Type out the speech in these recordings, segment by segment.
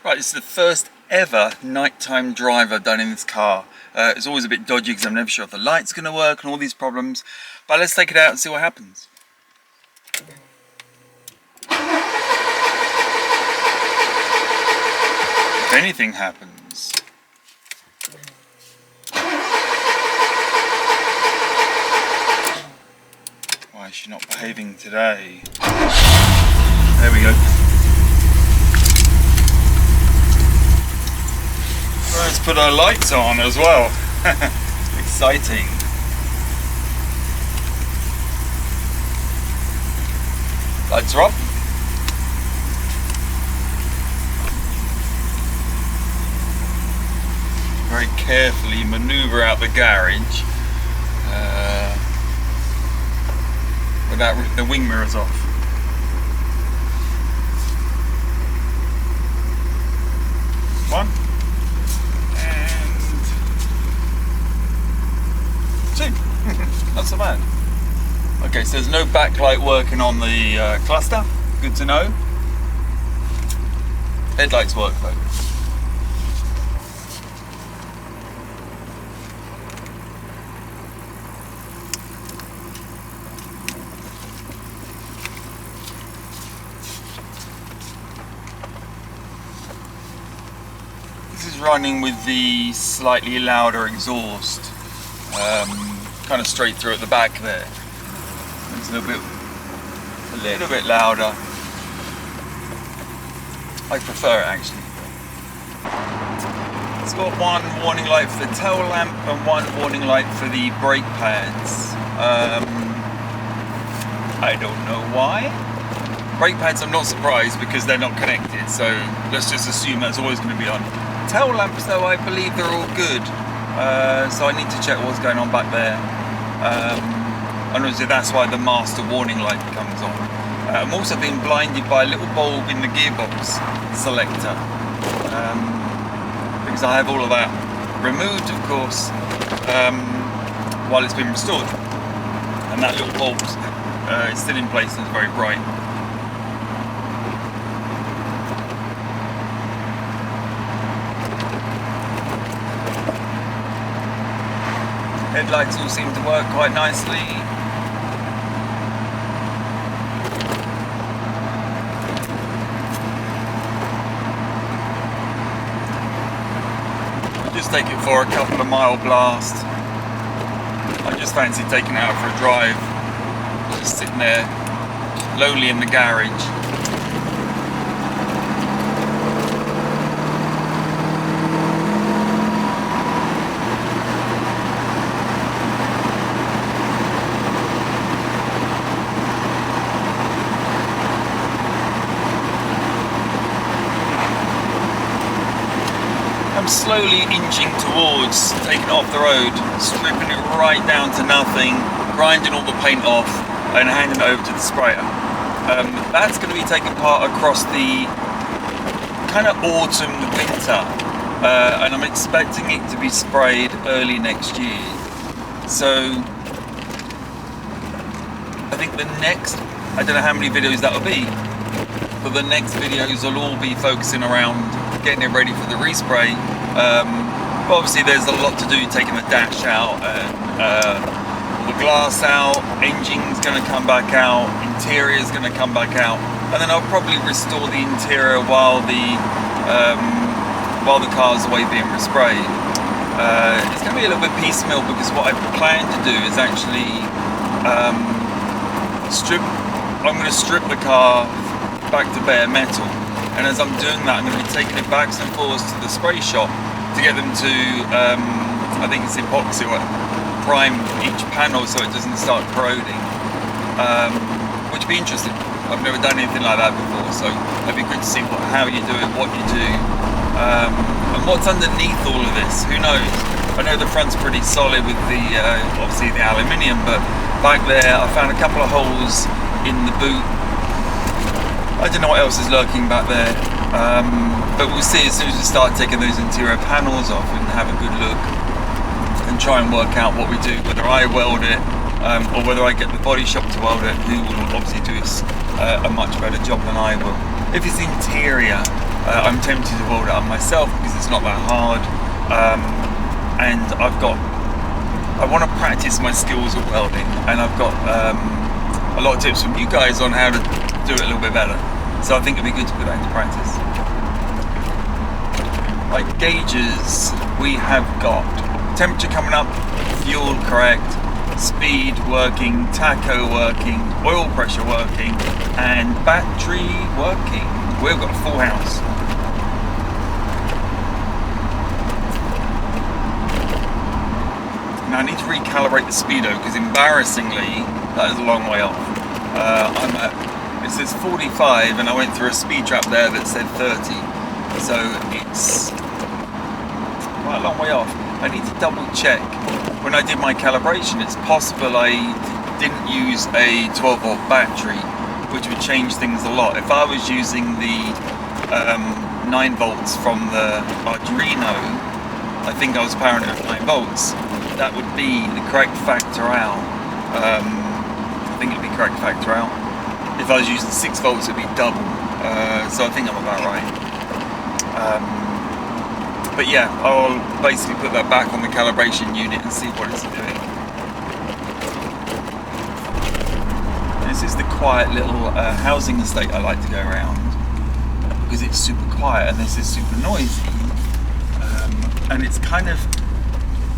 Right, this is the first ever nighttime drive I've done in this car. It's always a bit dodgy because I'm never sure if the light's going to work and all these problems. But let's take it out and see what happens. If anything happens. Why is she not behaving today? There we go. Let's put our lights on as well. Exciting. Lights are up. Very carefully maneuver out the garage without ripping the wing mirrors off. One. Not so bad. Okay, so there's no backlight working on the cluster. Good to know. Headlights work though. This is running with the slightly louder exhaust. Kind of straight through at the back there. It's a little bit louder. I prefer it actually. It's got one warning light for the tail lamp and one warning light for the brake pads. I don't know why. Brake pads I'm not surprised because they're not connected, so let's just assume that's always going to be on. Tail lamps though, I believe they're all good. So I need to check what's going on back there. And obviously that's why the master warning light comes on. I'm also being blinded by a little bulb in the gearbox selector. Because I have all of that removed, of course, while it's been restored. And that little bulb is still in place and it's very bright. Headlights all seem to work quite nicely. I'll just take it for a couple of mile blast. I just fancy taking it out for a drive. Just sitting there, lonely in the garage. I'm slowly inching towards taking it off the road, stripping it right down to nothing, grinding all the paint off and handing it over to the sprayer. That's going to be taken part across the kind of autumn, winter, and I'm expecting it to be sprayed early next year. So I think the next, I don't know how many videos that will be, but the next videos will all be focusing around getting it ready for the respray. But obviously there's a lot to do, taking the dash out and the glass out, engine's going to come back out, interior's going to come back out, and then I'll probably restore the interior while the car's away being resprayed. It's going to be a little bit piecemeal because what I plan to do is actually I'm going to strip the car back to bare metal, and as I'm doing that I'm going to be taking it backs and forwards to the spray shop to get them to I think it's epoxy or prime each panel so it doesn't start corroding, which would be interesting. I've never done anything like that before, so it'd be good to see how you do it, what you do, and what's underneath all of this. Who knows? I know the front's pretty solid with the obviously the aluminium, but back there I found a couple of holes in the boot. I don't know what else is lurking back there, but we'll see as soon as we start taking those interior panels off and have a good look and try and work out what we do, whether I weld it or whether I get the body shop to weld it, who will obviously do a much better job than I will. If it's interior, I'm tempted to weld it up myself because it's not that hard, and I want to practice my skills at welding, and I've got a lot of tips from you guys on how to do it a little bit better. So I think it'd be good to put that into practice. Like gauges, we have got temperature coming up, fuel correct, speed working, tacho working, oil pressure working, and battery working. We've got a full house. Now I need to recalibrate the speedo because embarrassingly that is a long way off. It says 45 and I went through a speed trap there that said 30. So it's quite a long way off. I need to double check. When I did my calibration, it's possible I didn't use a 12 volt battery, which would change things a lot. If I was using the 9 volts from the Arduino, I think I was powering it at 9 volts, that would be the correct factor out. I think it'd be correct factor out. If I was using 6 volts, it'd be double. So I think I'm about right. But yeah, I'll basically put that back on the calibration unit and see what it's doing. This is the quiet little housing estate I like to go around because it's super quiet and this is super noisy. And it's kind of,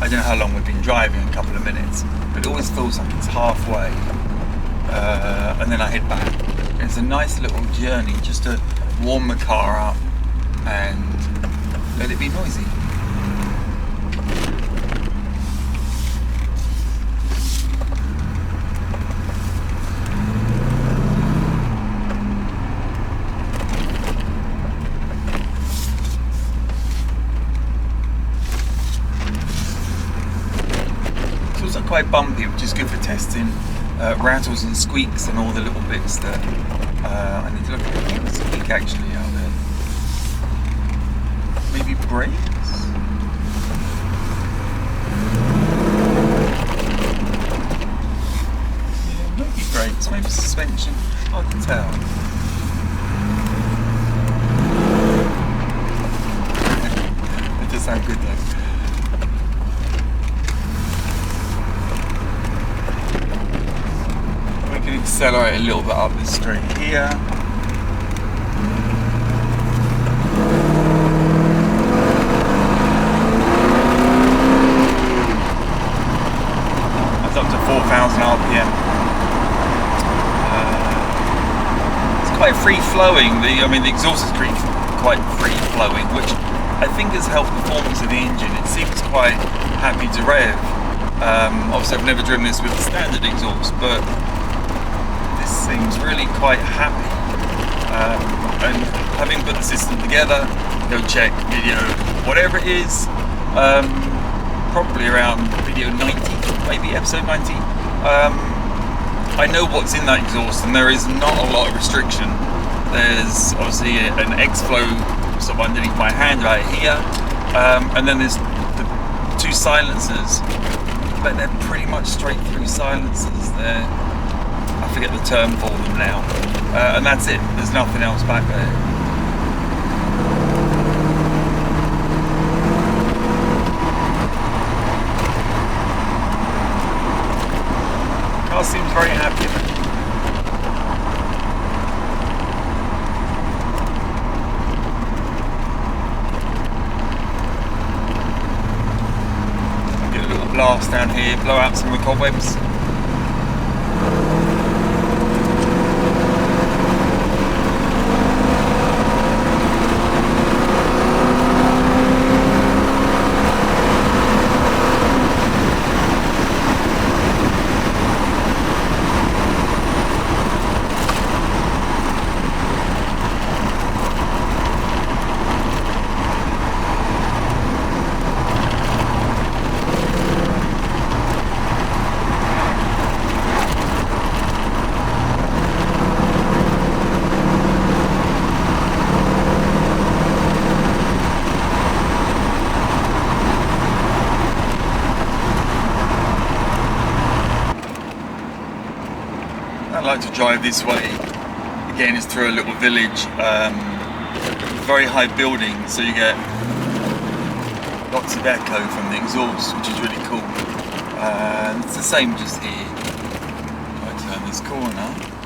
I don't know how long we've been driving, a couple of minutes, but it always feels like it's halfway. And then I head back. It's a nice little journey just to warm the car up and let it be noisy. It's also quite bumpy, which is good for testing rattles and squeaks and all the little bits that I need to look at. What's the squeak actually out there? Maybe brakes? Yeah, maybe brakes, maybe suspension, hard to tell. It does sound good though. We can accelerate a little bit up this straight here. Up to 4,000 RPM. It's quite free flowing. The exhaust is quite free flowing, which I think has helped the performance of the engine. It seems quite happy to rev. Obviously, I've never driven this with the standard exhaust, but this seems really quite happy. And having put the system together, go check video, whatever it is. Probably around video 90, maybe episode 90. I know what's in that exhaust and there is not a lot of restriction. There's obviously an X-Flow sort of underneath my hand right here, and then there's the 2 silencers, but they're pretty much straight through silencers. I forget the term for them now, and that's it. There's nothing else back there. Car seems very happy. Get a little blast down here, blow out some of the cobwebs. I like to drive this way. Again, it's through a little village. very high buildings, so you get lots of echo from the exhaust, which is really cool. And it's the same just here. I turn this corner.